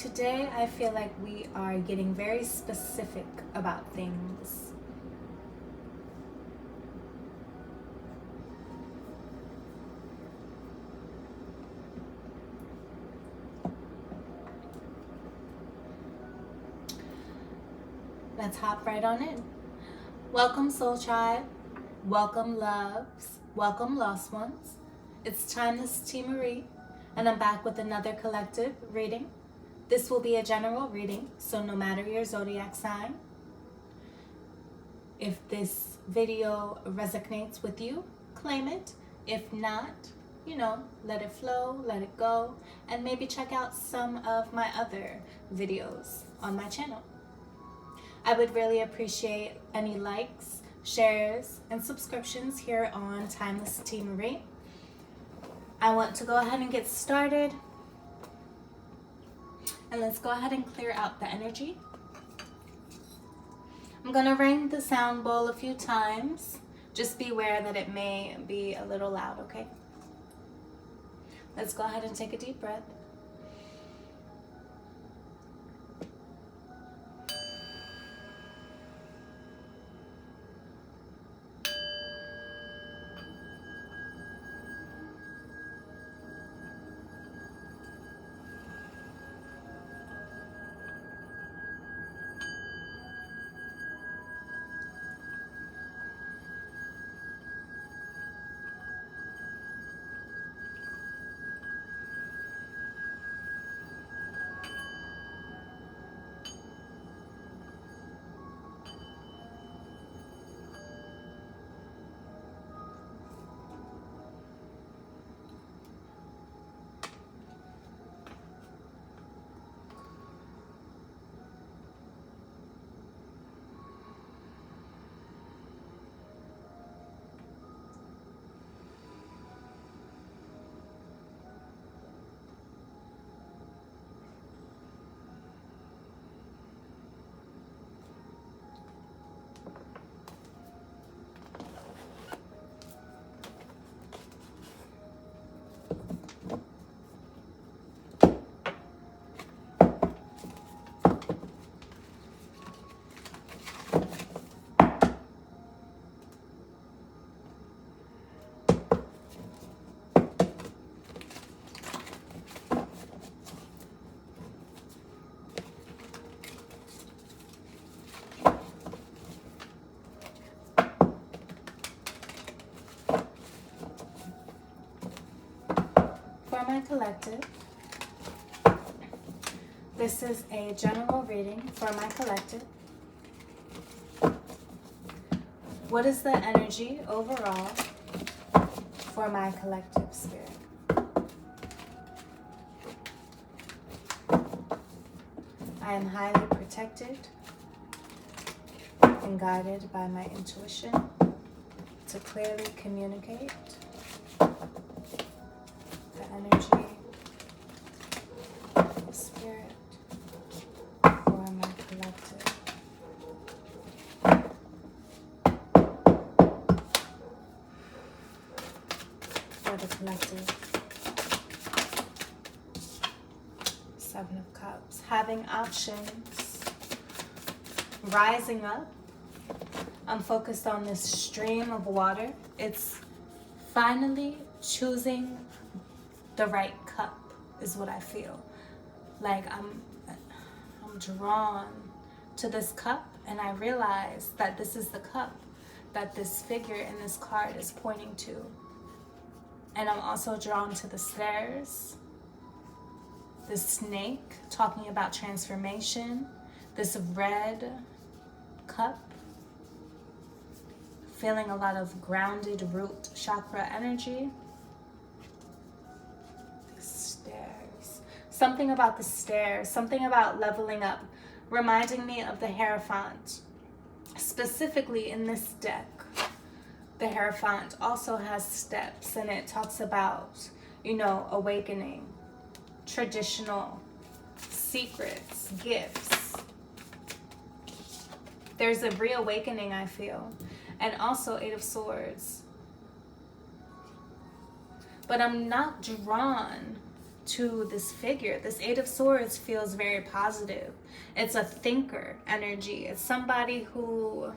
Today, I feel like we are getting very specific about things. Let's hop right on in. Welcome, Soul Tribe. Welcome, loves. Welcome, lost ones. It's TimelessTiMarie, and I'm back with another collective reading. This will be a general reading, so no matter your zodiac sign, if this video resonates with you, claim it. If not, let it flow, let it go, and maybe check out some of my other videos on my channel. I would really appreciate any likes, shares, and subscriptions here on TimelessTiMarie. I want to go ahead and get started. And let's go ahead and clear out the energy. I'm going to ring the sound bowl a few times. Just beware that it may be a little loud, okay? Let's go ahead and take a deep breath. For my collective, this is a general reading for my collective. What is the energy overall for my collective spirit? I am highly protected and guided by my intuition to clearly communicate the energy of the spirit for my collective. For the collective. Seven of Cups. Having options. Rising up. I'm focused on this stream of water. It's finally choosing the right cup is what I feel. Like I'm drawn to this cup, and I realize that this is the cup that this figure in this card is pointing to. And I'm also drawn to the stairs, the snake talking about transformation, this red cup, feeling a lot of grounded root chakra energy. Stairs. Something about the stairs, something about leveling up, reminding me of the Hierophant. Specifically in this deck, the Hierophant also has steps, and it talks about, awakening, traditional secrets, gifts. There's a reawakening, I feel. And also Eight of Swords. But I'm not drawn to this figure. This Eight of Swords feels very positive. It's a thinker energy. It's somebody who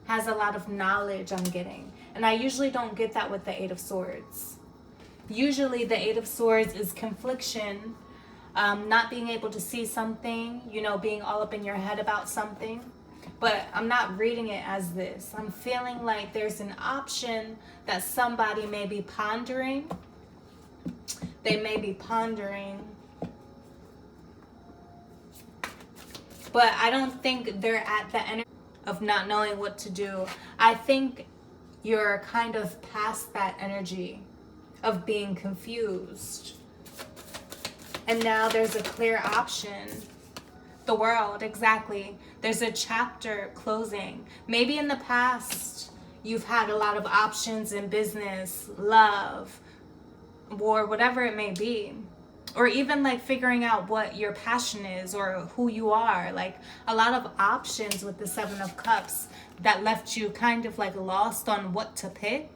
has a lot of knowledge, I'm getting. And I usually don't get that with the Eight of Swords. Usually the Eight of Swords is confliction, not being able to see something, you know, being all up in your head about something. But I'm not reading it as this. I'm feeling like there's an option that somebody may be pondering. They may be pondering. But I don't think they're at the energy of not knowing what to do. I think you're kind of past that energy of being confused. And now there's a clear option. The World, exactly. There's a chapter closing. Maybe in the past, you've had a lot of options in business, love, or whatever it may be. Or even like figuring out what your passion is or who you are. Like a lot of options with the Seven of Cups that left you kind of like lost on what to pick.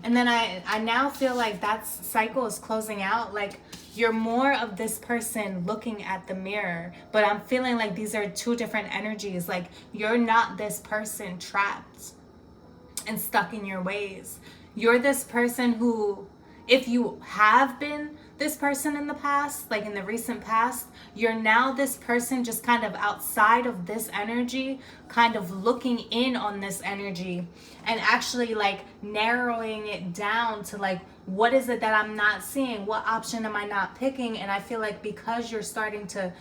And then I now feel like that cycle is closing out. Like you're more of this person looking at the mirror. But I'm feeling like these are two different energies. Like you're not this person trapped and stuck in your ways. You're this person who, if you have been this person in the past, like in the recent past, you're now this person just kind of outside of this energy, kind of looking in on this energy and actually like narrowing it down to like, what is it that I'm not seeing? What option am I not picking? And I feel like because you're starting to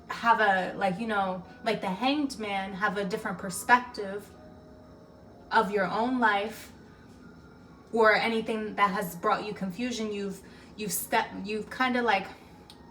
have a, like, you know, like the Hanged Man, have a different perspective of your own life or anything that has brought you confusion, you've kind of like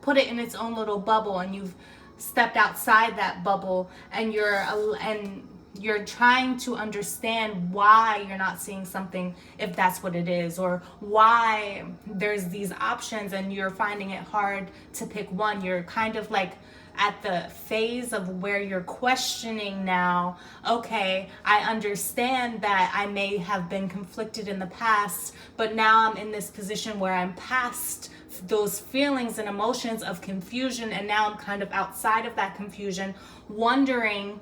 put it in its own little bubble, and you've stepped outside that bubble, and you're trying to understand why you're not seeing something, if that's what it is, or why there's these options and you're finding it hard to pick one. You're kind of like at the phase of where you're questioning now, okay, I understand that I may have been conflicted in the past, but now I'm in this position where I'm past those feelings and emotions of confusion, and now I'm kind of outside of that confusion, wondering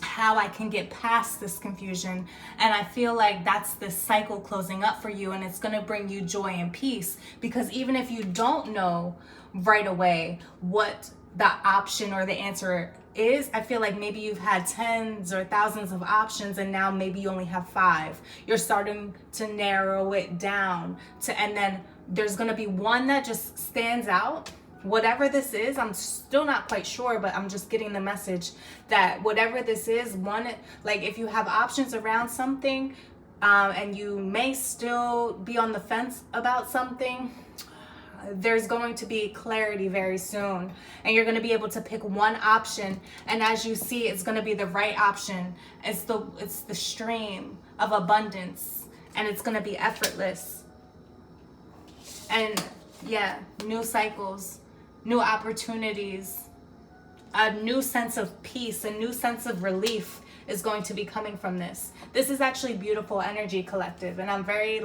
how I can get past this confusion. And I feel like that's the cycle closing up for you, and it's going to bring you joy and peace, because even if you don't know right away what the option or the answer is, I feel like maybe you've had tens or thousands of options and now maybe you only have 5. You're starting to narrow it down to, and then there's going to be one that just stands out. Whatever this is, I'm still not quite sure, but I'm just getting the message that whatever this is, one, like if you have options around something, and you may still be on the fence about something, there's going to be clarity very soon, and you're going to be able to pick one option, and as you see, it's going to be the right option. It's the stream of abundance, and it's going to be effortless. And yeah, new cycles, new opportunities, a new sense of peace, a new sense of relief is going to be coming from this. This is actually beautiful energy, collective, and I'm very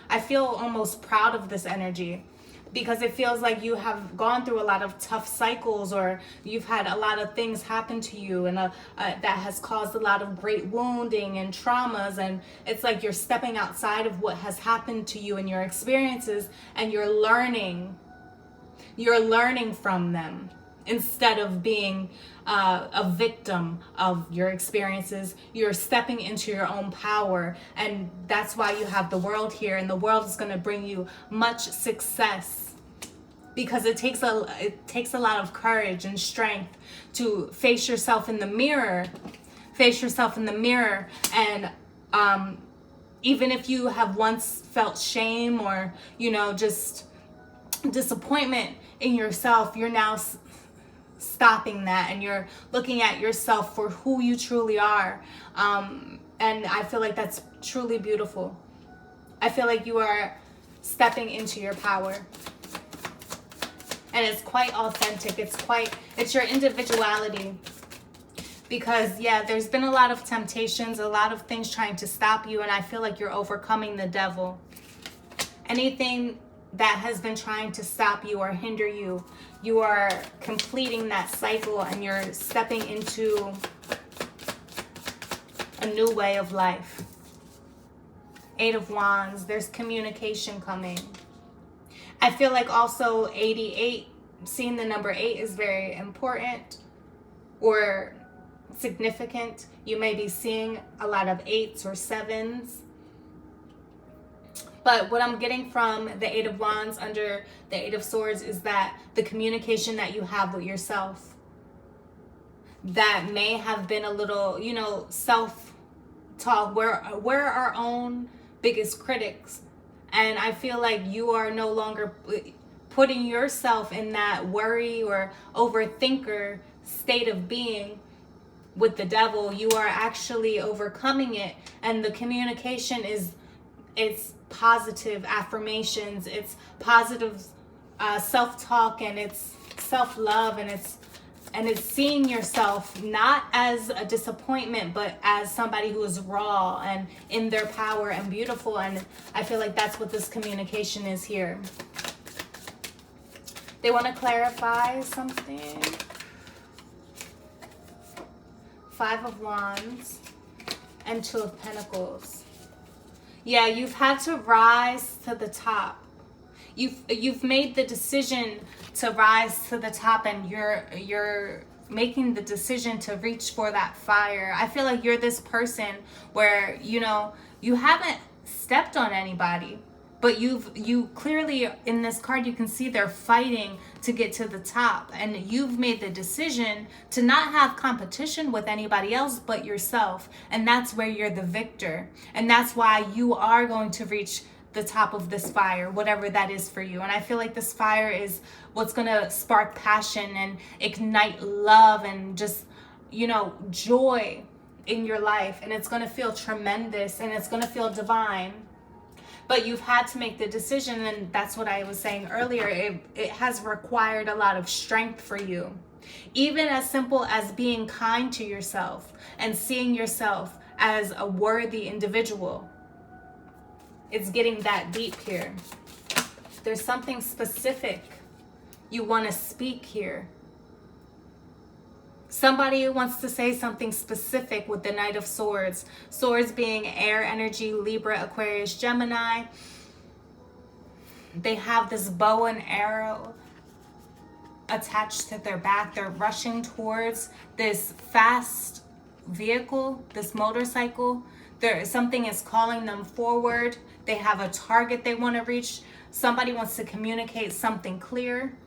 I feel almost proud of this energy, because it feels like you have gone through a lot of tough cycles, or you've had a lot of things happen to you, and that has caused a lot of great wounding and traumas, and it's like you're stepping outside of what has happened to you and your experiences, and you're learning from them instead of being a victim of your experiences. You're stepping into your own power, and that's why you have the World here, and the World is going to bring you much success, because it takes a lot of courage and strength to face yourself in the mirror, and even if you have once felt shame or just disappointment in yourself, you're now stopping that, and you're looking at yourself for who you truly are, and I feel like that's truly beautiful. I feel like you are stepping into your power, and it's quite authentic. It's your individuality, because there's been a lot of temptations, a lot of things trying to stop you, and I feel like you're overcoming the devil. Anything that has been trying to stop you or hinder you. You are completing that cycle and you're stepping into a new way of life. 8 of Wands, there's communication coming. I feel like also 88, seeing the number 8 is very important or significant. You may be seeing a lot of 8s or 7s. But what I'm getting from the 8 of Wands under the 8 of Swords is that the communication that you have with yourself, that may have been a little, you know, self-talk. We're our own biggest critics. And I feel like you are no longer putting yourself in that worry or overthinker state of being with the devil. You are actually overcoming it. And the communication is, it's positive affirmations, it's positive self-talk, and it's self-love, and it's seeing yourself not as a disappointment, but as somebody who is raw and in their power and beautiful. And I feel like that's what this communication is here. They want to clarify something. 5 of Wands and 2 of Pentacles. Yeah, you've had to rise to the top. You've made the decision to rise to the top, and you're making the decision to reach for that fire. I feel like you're this person where, you know, you haven't stepped on anybody, but you clearly, in this card, you can see they're fighting to get to the top, and you've made the decision to not have competition with anybody else but yourself, and that's where you're the victor, and that's why you are going to reach the top of this fire, whatever that is for you. And I feel like this fire is what's gonna spark passion and ignite love and just, you know, joy in your life, and it's gonna feel tremendous and it's gonna feel divine. But you've had to make the decision, and that's what I was saying earlier. It has required a lot of strength for you. Even as simple as being kind to yourself and seeing yourself as a worthy individual. It's getting that deep here. There's something specific you want to speak here. Somebody wants to say something specific with the Knight of Swords. Swords being air energy, Libra, Aquarius, Gemini. They have this bow and arrow attached to their back. They're rushing towards this fast vehicle, this motorcycle. Something is calling them forward. They have a target they want to reach. Somebody wants to communicate something clear,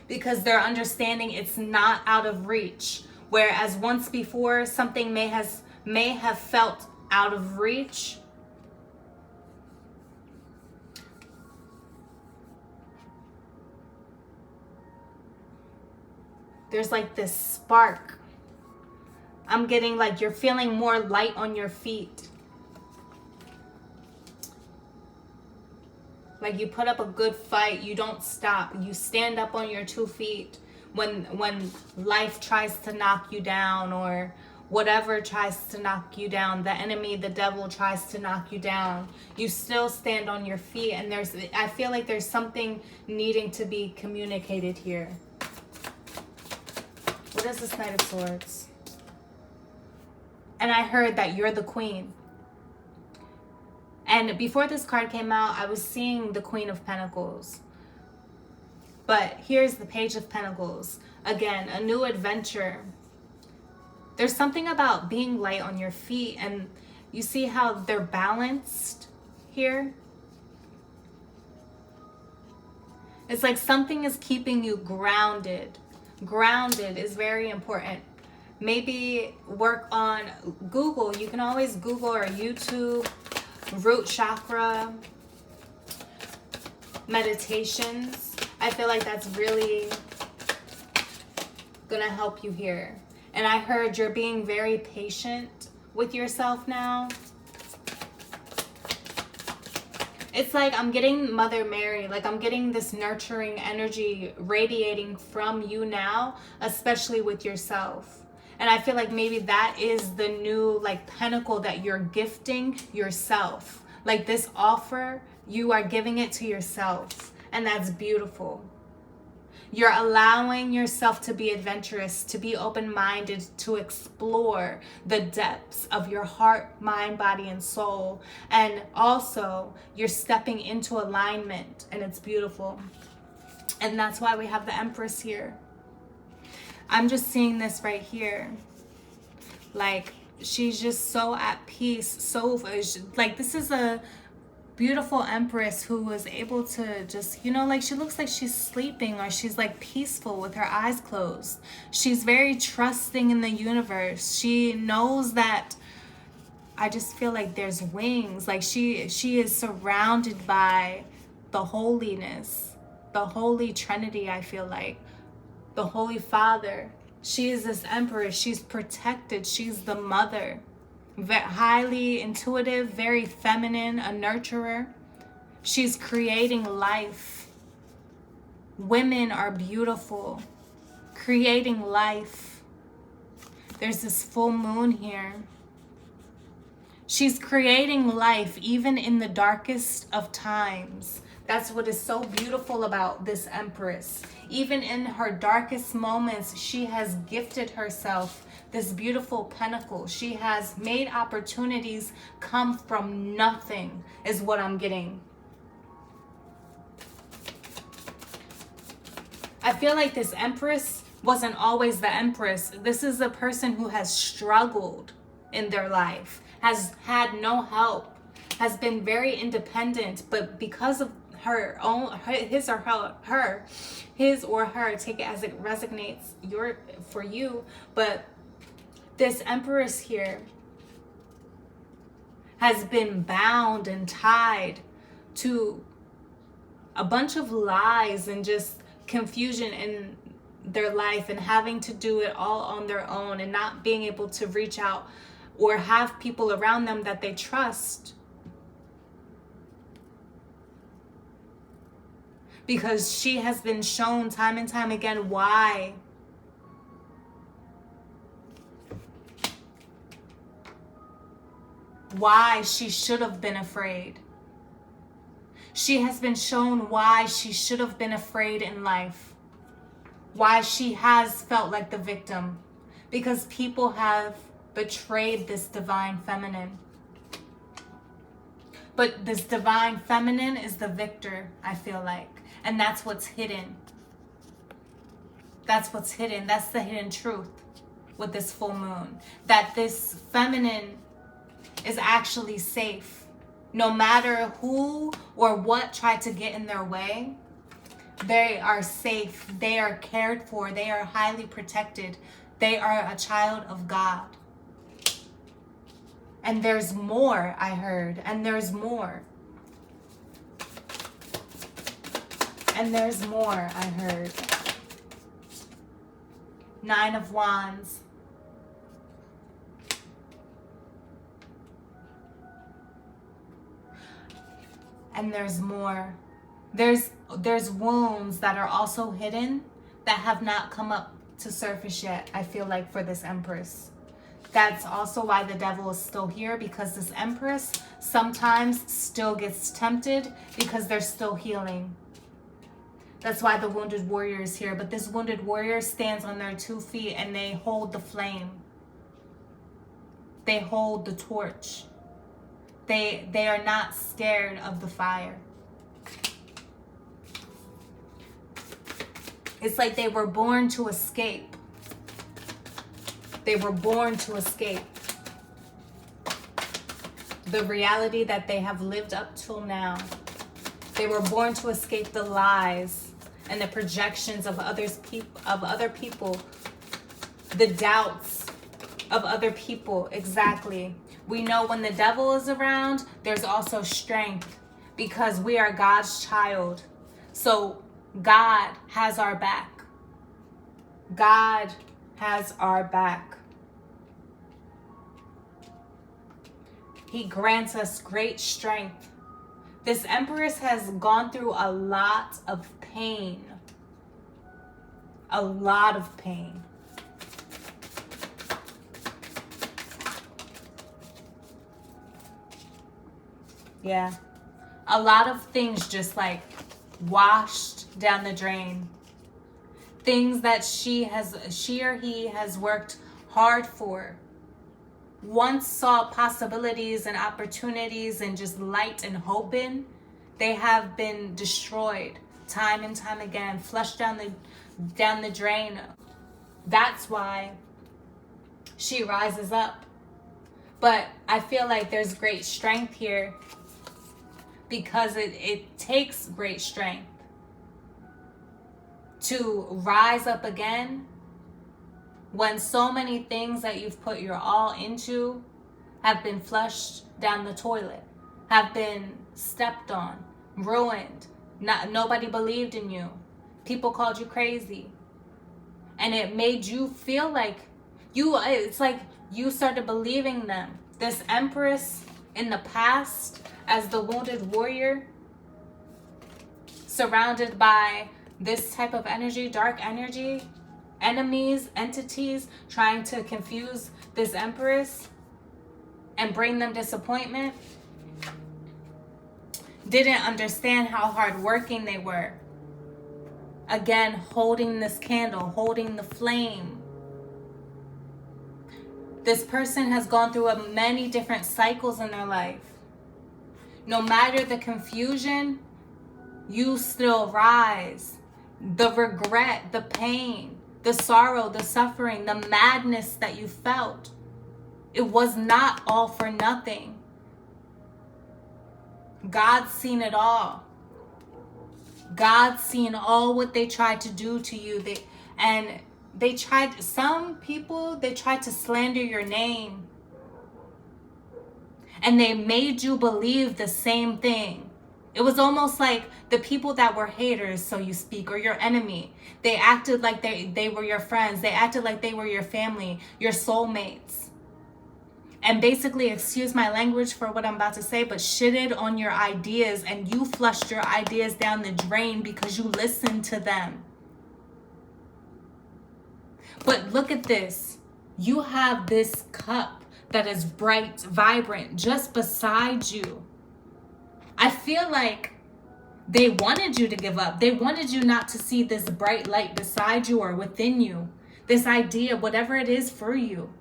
because they're understanding it's not out of reach. Whereas once before, something may have felt out of reach. There's like this spark. I'm getting like you're feeling more light on your feet. Like you put up a good fight, you don't stop. You stand up on your 2 feet when life tries to knock you down, or whatever tries to knock you down. The enemy, the devil, tries to knock you down. You still stand on your feet, and I feel like there's something needing to be communicated here. What is this Knight of Swords? And I heard that you're the queen. And before this card came out, I was seeing the Queen of Pentacles. But here's the Page of Pentacles. Again, a new adventure. There's something about being light on your feet, and you see how they're balanced here? It's like something is keeping you grounded. Grounded is very important. Maybe work on Google. You can always Google or YouTube root chakra meditations. I feel like that's really gonna help you here. And I heard you're being very patient with yourself now. It's like I'm getting Mother Mary, like I'm getting this nurturing energy radiating from you now, especially with yourself. And I feel like maybe that is the new like pentacle that you're gifting yourself. Like this offer You are giving it to yourself, and that's beautiful. You're allowing yourself to be adventurous, to be open-minded, to explore the depths of your heart, mind, body, and soul. And also, you're stepping into alignment, and it's beautiful. And that's why we have the Empress here. I'm just seeing this right here. Like, she's just so at peace, so, like, this is a beautiful Empress who was able to just, you know, like, she looks like she's sleeping, or she's like peaceful with her eyes closed. She's very trusting in the universe. She knows that, I just feel like there's wings. Like, she is surrounded by the holiness, the Holy Trinity. I feel like the Holy Father. She is this Empress. She's protected. She's the mother. Highly intuitive, very feminine, a nurturer. She's creating life. Women are beautiful, creating life. There's this full moon here. She's creating life even in the darkest of times. That's what is so beautiful about this Empress. Even in her darkest moments, she has gifted herself this beautiful pentacle. She has made opportunities come from nothing, is what I'm getting. I feel like this Empress wasn't always the Empress. This is a person who has struggled in their life, has had no help, has been very independent, but because of her own, his or her, take it as it resonates for you, but this Empress here has been bound and tied to a bunch of lies and just confusion in their life, and having to do it all on their own, and not being able to reach out or have people around them that they trust, because she has been shown time and time again why she should have been afraid. She has been shown why she should have been afraid in life. Why she has felt like the victim. Because people have betrayed this divine feminine. But this divine feminine is the victor, I feel like. And that's what's hidden. That's what's hidden. That's the hidden truth with this full moon. That this feminine is actually safe. No matter who or what tried to get in their way, they are safe. They are cared for. They are highly protected. They are a child of God. And there's more, I heard. And there's more. And there's more, I heard. 9 of Wands. And there's more. There's wounds that are also hidden that have not come up to surface yet, I feel like, for this Empress. That's also why the devil is still here, because this Empress sometimes still gets tempted because they're still healing. That's why the wounded warrior is here. But this wounded warrior stands on their 2 feet and they hold the flame. They hold the torch. They are not scared of the fire. It's like they were born to escape. They were born to escape the reality that they have lived up till now. They were born to escape the lies and the projections of other people, the doubts of other people. Exactly. We know when the devil is around, there's also strength, because we are God's child. So God has our back. God has our back. He grants us great strength. This Empress has gone through a lot of pain. A lot of pain. Yeah. A lot of things just like washed down the drain. Things that she or he has worked hard for. Once saw possibilities and opportunities and just light and hope in, they have been destroyed time and time again, flushed down the drain. That's why she rises up. But I feel like there's great strength here, because it takes great strength to rise up again when so many things that you've put your all into have been flushed down the toilet, have been stepped on, ruined. Nobody believed in you. People called you crazy. And it made you feel like it's like you started believing them. This Empress in the past, as the wounded warrior, surrounded by this type of energy, dark energy, enemies, entities trying to confuse this Empress and bring them disappointment, didn't understand how hardworking they were. Again, holding this candle, holding the flame. This person has gone through many different cycles in their life. No matter the confusion, you still rise. The regret, the pain, the sorrow, the suffering, the madness that you felt, it was not all for nothing. God's seen it all. God's seen all what they tried to do to you. Some people tried to slander your name. And they made you believe the same thing. It was almost like the people that were haters, so you speak, or your enemy. They acted like they were your friends. They acted like they were your family, your soulmates. And basically, excuse my language for what I'm about to say, but shitted on your ideas, and you flushed your ideas down the drain because you listened to them. But look at this. You have this cup that is bright, vibrant, just beside you. I feel like they wanted you to give up. They wanted you not to see this bright light beside you or within you. This idea, whatever it is for you.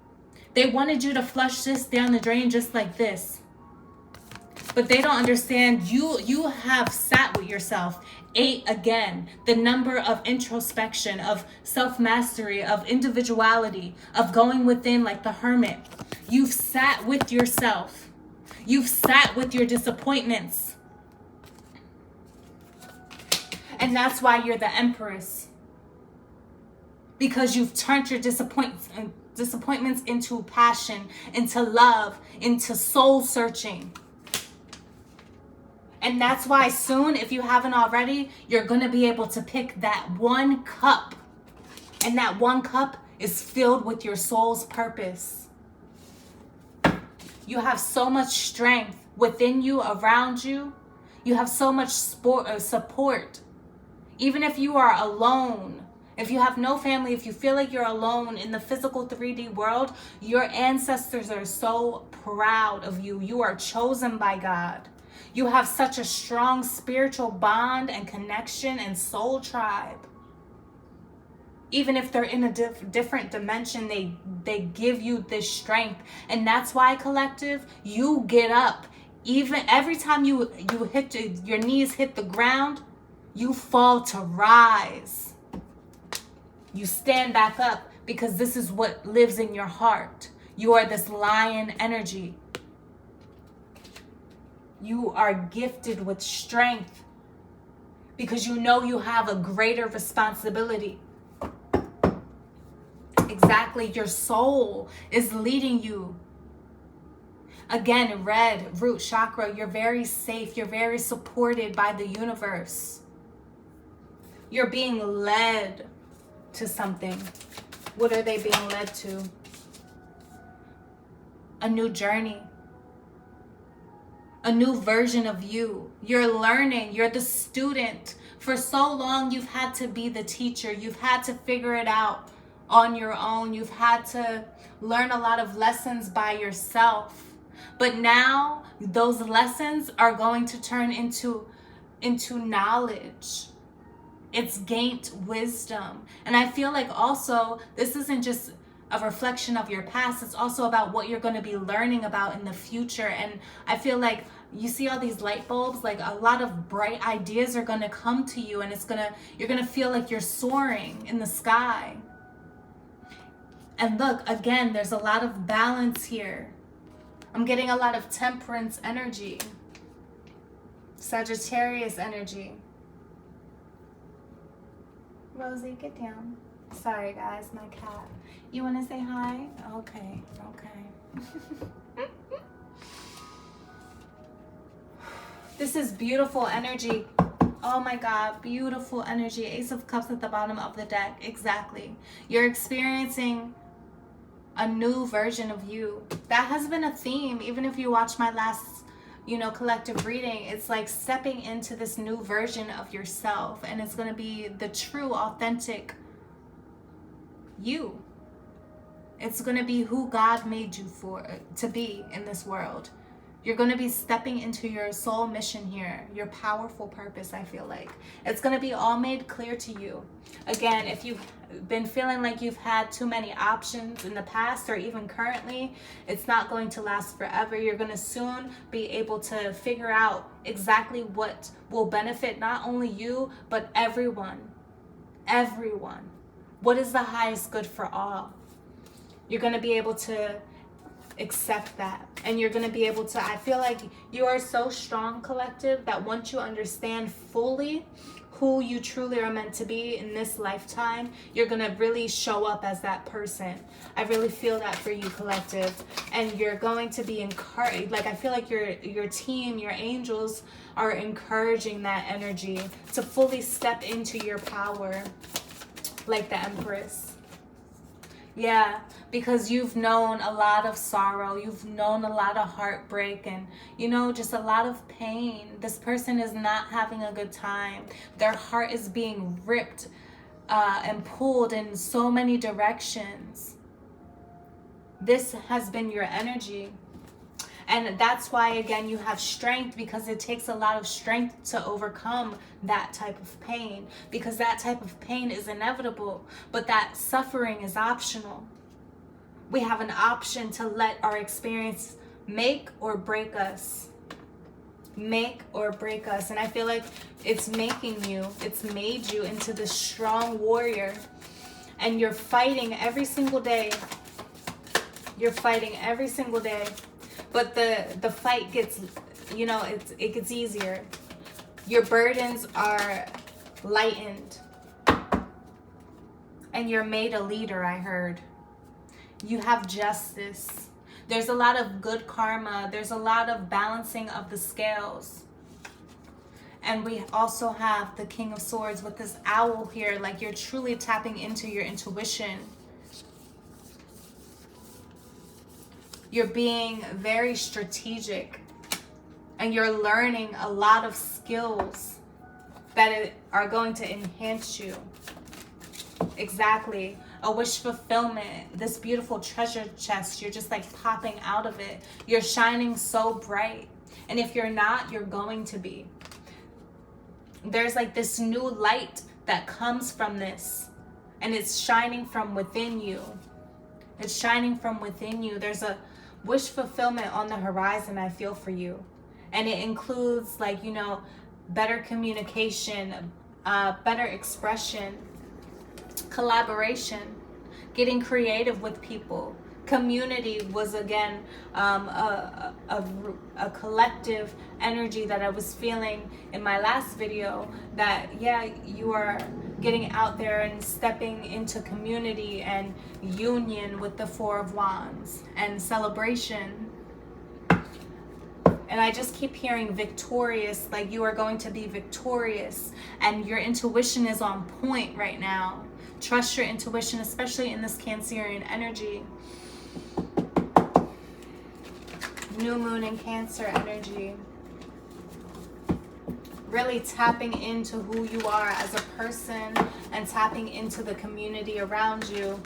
They wanted you to flush this down the drain just like this. But they don't understand you have sat with yourself. 8 again, the number of introspection, of self-mastery, of individuality, of going within like the hermit. You've sat with yourself. You've sat with your disappointments. And that's why you're the Empress. Because you've turned your disappointments into passion, into love, into soul searching. And that's why soon, if you haven't already, you're going to be able to pick that one cup. And that one cup is filled with your soul's purpose. You have so much strength within you, around you. You have so much support. Even if you are alone, if you have no family, if you feel like you're alone in the physical 3D world, your ancestors are so proud of you. You are chosen by God. You have such a strong spiritual bond and connection and soul tribe. Even if they're in a different dimension, they give you this strength. And that's why, collective, you get up. Even every time you hit your knees hit the ground, you fall to rise. You stand back up because this is what lives in your heart. You are this lion energy. You are gifted with strength because you know you have a greater responsibility. Exactly, your soul is leading you. Again, red, root chakra, you're very safe. You're very supported by the universe. You're being led to something. What are they being led to? A new journey. A new version of you. You're learning. You're the student. For so long, you've had to be the teacher. You've had to figure it out on your own. You've had to learn a lot of lessons by yourself. But now those lessons are going to turn into knowledge. It's gained wisdom. And I feel like also this isn't just a reflection of your past. It's also about what you're going to be learning about in the future. And I feel like you see all these light bulbs, like a lot of bright ideas are going to come to you, and you're going to feel like you're soaring in the sky. And look, again, there's a lot of balance here. I'm getting a lot of temperance energy, Sagittarius energy. Rosie, get down. Sorry guys, my cat. You want to say hi? Okay. This is beautiful energy. Oh my God, beautiful energy. Ace of Cups at the bottom of the deck. Exactly. You're experiencing a new version of you. That has been a theme. Even if you watch my last, collective reading, it's like stepping into this new version of yourself. And it's going to be the true, authentic you. It's going to be who God made you to be in this world. You're going to be stepping into your soul mission here, your powerful purpose, I feel like. It's going to be all made clear to you. Again, if you've been feeling like you've had too many options in the past or even currently, it's not going to last forever. You're going to soon be able to figure out exactly what will benefit not only you, but everyone. Everyone. What is the highest good for all? You're going to be able to accept that, and you're going to be able to, I feel like you are so strong, collective, that once you understand fully who you truly are meant to be in this lifetime, you're going to really show up as that person. I really feel that for you, collective. And you're going to be encouraged. Like, I feel like your team, your angels are encouraging that energy to fully step into your power, like the Empress. Yeah, because you've known a lot of sorrow, you've known a lot of heartbreak, and just a lot of pain. This person is not having a good time. Their heart is being ripped and pulled in so many directions. This has been your energy. And that's why, again, you have strength, because it takes a lot of strength to overcome that type of pain, because that type of pain is inevitable, but that suffering is optional. We have an option to let our experience make or break us. Make or break us. And I feel like it's making you, it's made you into this strong warrior, and you're fighting every single day. You're fighting every single day. But the fight gets, it gets easier. Your burdens are lightened. And you're made a leader, I heard. You have justice. There's a lot of good karma. There's a lot of balancing of the scales. And we also have the King of Swords with this owl here. Like, you're truly tapping into your intuition. You're being very strategic, and you're learning a lot of skills that are going to enhance you. Exactly. A wish fulfillment. This beautiful treasure chest, you're just like popping out of it. You're shining so bright. And if you're not, you're going to be. There's like this new light that comes from this, and it's shining from within you. It's shining from within you. There's a wish fulfillment on the horizon, I feel, for you. And it includes, like, better communication, better expression, collaboration, getting creative with people. Community was, again, a collective energy that I was feeling in my last video, that, yeah, you are getting out there and stepping into community and union with the Four of Wands and celebration. And I just keep hearing victorious, like you are going to be victorious, and your intuition is on point right now. Trust your intuition, especially in this Cancerian energy. New moon in Cancer energy. Really tapping into who you are as a person, and tapping into the community around you,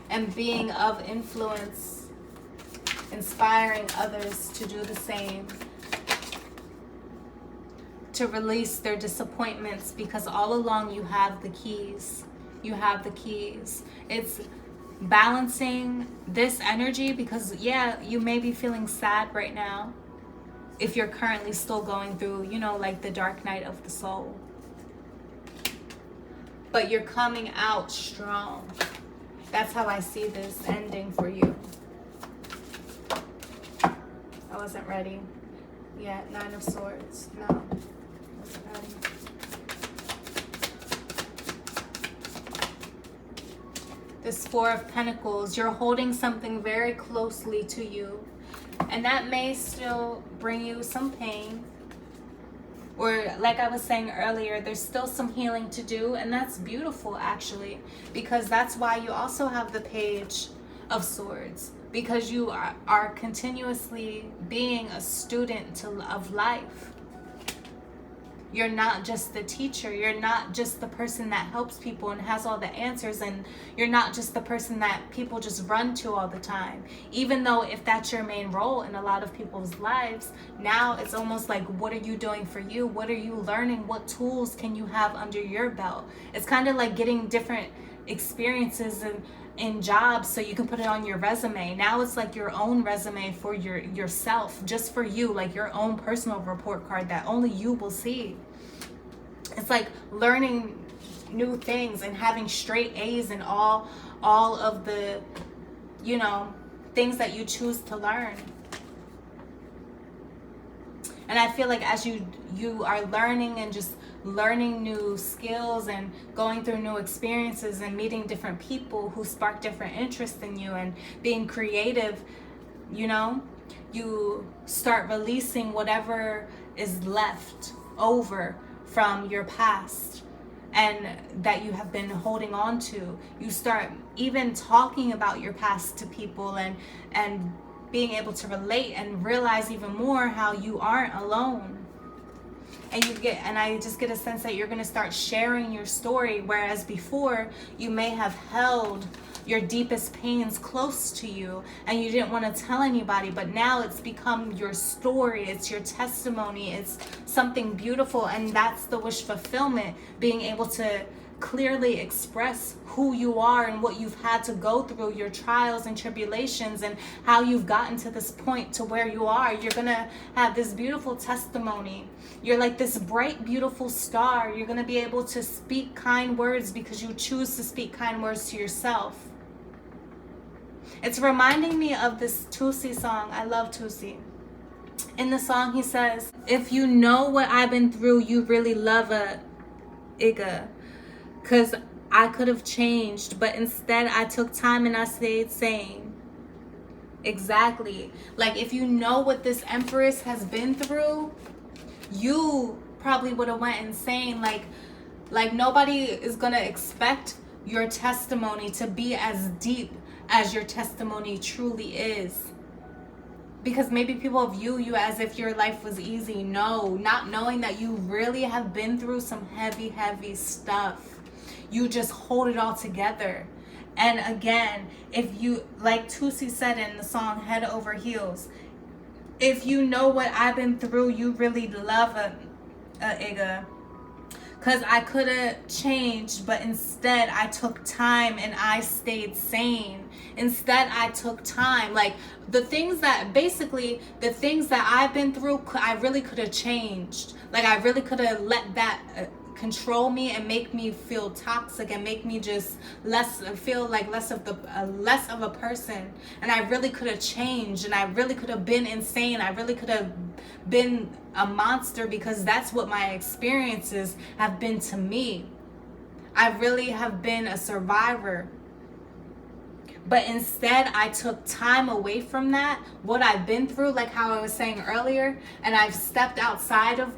and being of influence inspiring others to do the same, to release their disappointments, because all along you have the keys. You have the keys. It's balancing this energy, because yeah, you may be feeling sad right now if you're currently still going through, you know, like the dark night of the soul. But you're coming out strong. That's how I see this ending for you. I wasn't ready. Yeah, 9 of Swords. No. Wasn't ready. This 4 of Pentacles. You're holding something very closely to you. And that may still bring you some pain. Or like I was saying earlier, there's still some healing to do. And that's beautiful, actually. Because that's why you also have the Page of Swords. Because you are continuously being a student of life. You're not just the teacher. You're not just the person that helps people and has all the answers. And you're not just the person that people just run to all the time. Even though if that's your main role in a lot of people's lives, now it's almost like, what are you doing for you? What are you learning? What tools can you have under your belt? It's kind of like getting different experiences in jobs so you can put it on your resume. Now it's like your own resume for yourself, just for you, like your own personal report card that only you will see. It's like learning new things and having straight A's in all of the, you know, things that you choose to learn. And I feel like as you are learning and just learning new skills and going through new experiences and meeting different people who spark different interests in you and being creative, you know, you start releasing whatever is left over from your past and that you have been holding on to. You start even talking about your past to people and being able to relate and realize even more how you aren't alone. And I just get a sense that you're going to start sharing your story, whereas before you may have held your deepest pains close to you and you didn't want to tell anybody, but now it's become your story, it's your testimony, it's something beautiful. And that's the wish fulfillment, being able to clearly express who you are and what you've had to go through, your trials and tribulations, and how you've gotten to this point to where you are. You're gonna have this beautiful testimony. You're like this bright, beautiful star. You're gonna be able to speak kind words because you choose to speak kind words to yourself. It's reminding me of this Tusi song. I love Tusi. In the song he says, if you know what I've been through, you really love a Iga. Because I could have changed, but instead I took time and I stayed sane. Exactly. Like if you know what this Empress has been through, you probably would have went insane. Like nobody is going to expect your testimony to be as deep as your testimony truly is. Because maybe people view you as if your life was easy. No, not knowing that you really have been through some heavy, heavy stuff. You just hold it all together. And again, if you, like Tusi said in the song Head Over Heels, if you know what I've been through, you really love a Iga. Because I could have changed, but instead I took time and I stayed sane. Instead I took time. Like the things that I've been through, I really could have changed. Like I really could have let that control me and make me feel toxic and make me just less of a person. And I really could have changed, and I really could have been insane. I really could have been a monster, because that's what my experiences have been to me. I really have been a survivor. But instead I took time away from that, what I've been through, like how I was saying earlier, and I've stepped outside of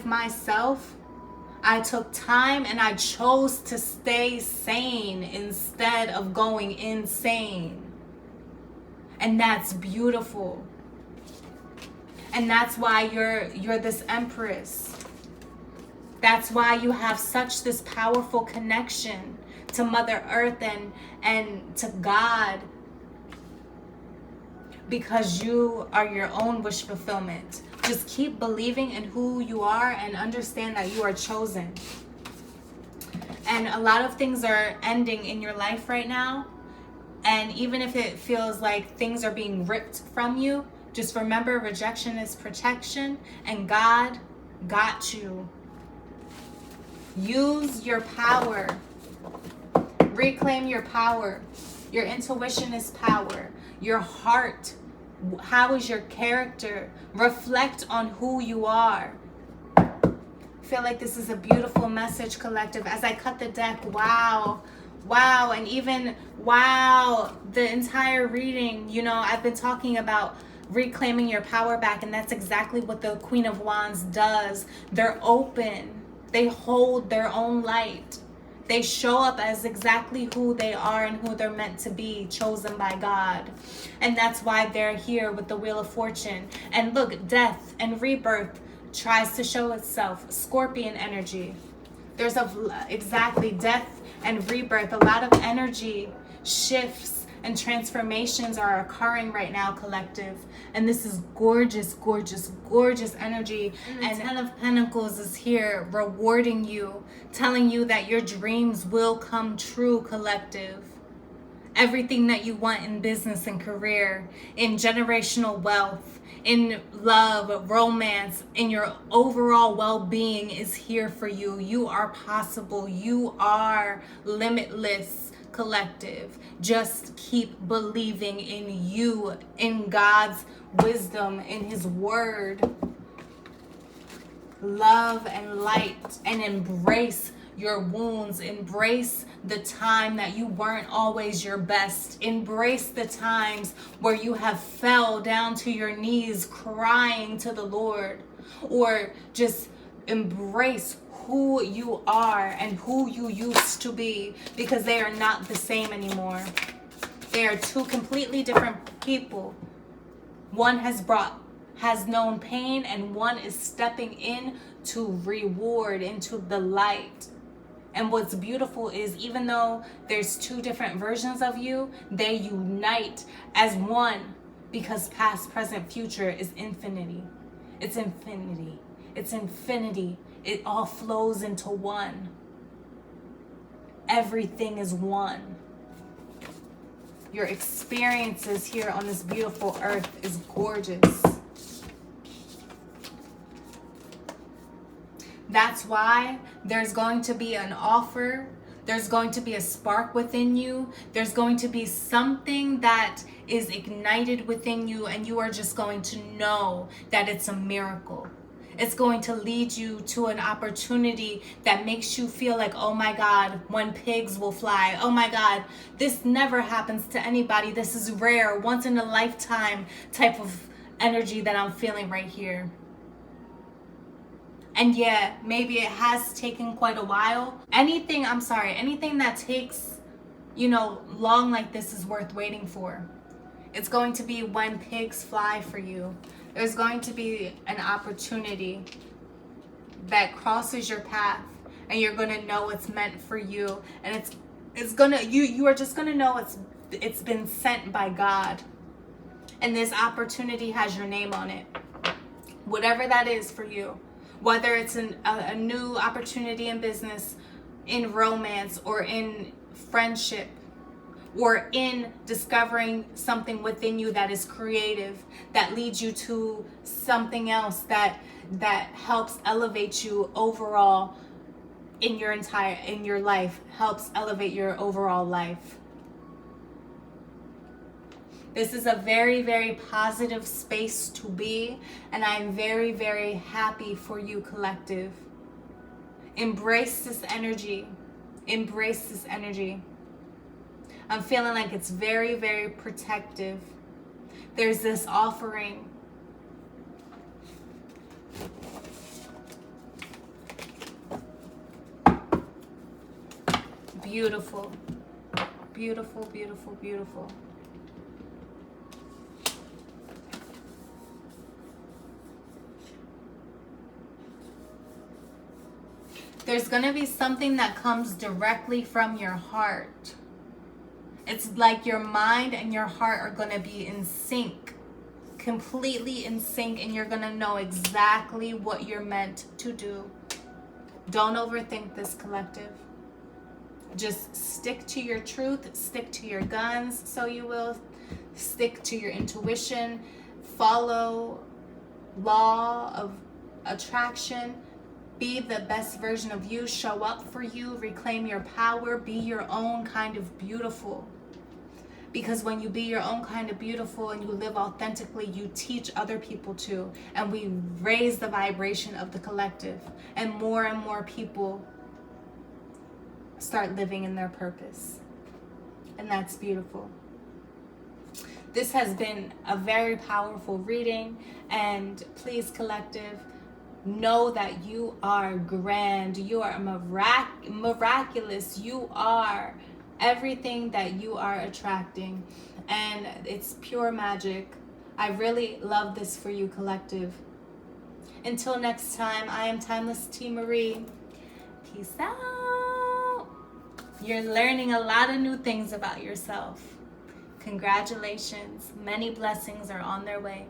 myself. I took time and I chose to stay sane instead of going insane. And that's beautiful. And that's why you're this Empress. That's why you have such this powerful connection to Mother Earth and to God. because you are your own wish fulfillment. Just keep believing in who you are and understand that you are chosen. And a lot of things are ending in your life right now. And even if it feels like things are being ripped from you, just remember rejection is protection, and God got you. Use your power. Reclaim your power. Your intuition is power. Your heart. How is your character? Reflect on who you are. I feel like this is a beautiful message, collective. As I cut the deck, wow. Wow, and even, wow, the entire reading, you know, I've been talking about reclaiming your power back, and that's exactly what the Queen of Wands does. They're open. They hold their own light. They show up as exactly who they are and who they're meant to be, chosen by God. And that's why they're here with the Wheel of Fortune. And look, death and rebirth tries to show itself. Scorpion energy. There's exactly death and rebirth. A lot of energy shifts and transformations are occurring right now, collective. And this is gorgeous, gorgeous, gorgeous energy. And Ten of Pentacles is here rewarding you, telling you that your dreams will come true, collective. Everything that you want in business and career, in generational wealth, in love, romance, in your overall well-being is here for you. You are possible. You are limitless, collective. Just keep believing in you, in God's wisdom, in His word. Love and light, and embrace your wounds. Embrace the time that you weren't always your best. Embrace the times where you have fell down to your knees crying to the Lord. Or just embrace who you are and who you used to be, because they are not the same anymore. They are two completely different people. One has known pain, and one is stepping in to reward, into the light. And what's beautiful is, even though there's two different versions of you, they unite as one, because past, present, future is infinity. It's infinity. It's infinity. It all flows into one. Everything is one. Your experiences here on this beautiful earth is gorgeous. That's why there's going to be an offer. There's going to be a spark within you. There's going to be something that is ignited within you, and you are just going to know that it's a miracle. It's going to lead you to an opportunity that makes you feel like, oh my God, when pigs will fly. Oh my God, this never happens to anybody. This is rare, once in a lifetime type of energy that I'm feeling right here. And yeah, maybe it has taken quite a while. Anything that takes, long like this is worth waiting for. It's going to be when pigs fly for you. There's going to be an opportunity that crosses your path, and you're going to know it's meant for you. And you are just going to know it's been sent by God. And this opportunity has your name on it. Whatever that is for you. Whether it's a new opportunity in business, in romance, or in friendship, or in discovering something within you that is creative, that leads you to something else that helps elevate you overall in your life, helps elevate your overall life. This is a very, very positive space to be, and I'm very, very happy for you, collective. Embrace this energy. Embrace this energy. I'm feeling like it's very, very protective. There's this offering. Beautiful. Beautiful, beautiful, beautiful. There's going to be something that comes directly from your heart. It's like your mind and your heart are going to be in sync. completely in sync, and you're gonna know exactly what you're meant to do. Don't overthink this, collective. Just stick to your truth, stick to your guns, so you will. Stick to your intuition, follow law of attraction, be the best version of you, show up for you, reclaim your power, be your own kind of beautiful. Because when you be your own kind of beautiful and you live authentically, you teach other people to. And we raise the vibration of the collective. And more people start living in their purpose. And that's beautiful. This has been a very powerful reading. And please, collective, know that you are grand. You are miraculous. You are everything that you are attracting, and it's pure magic. I really love this for you, collective. Until next time, I am TimelessTiMarie. Peace out. You're learning a lot of new things about yourself. Congratulations. Many blessings are on their way.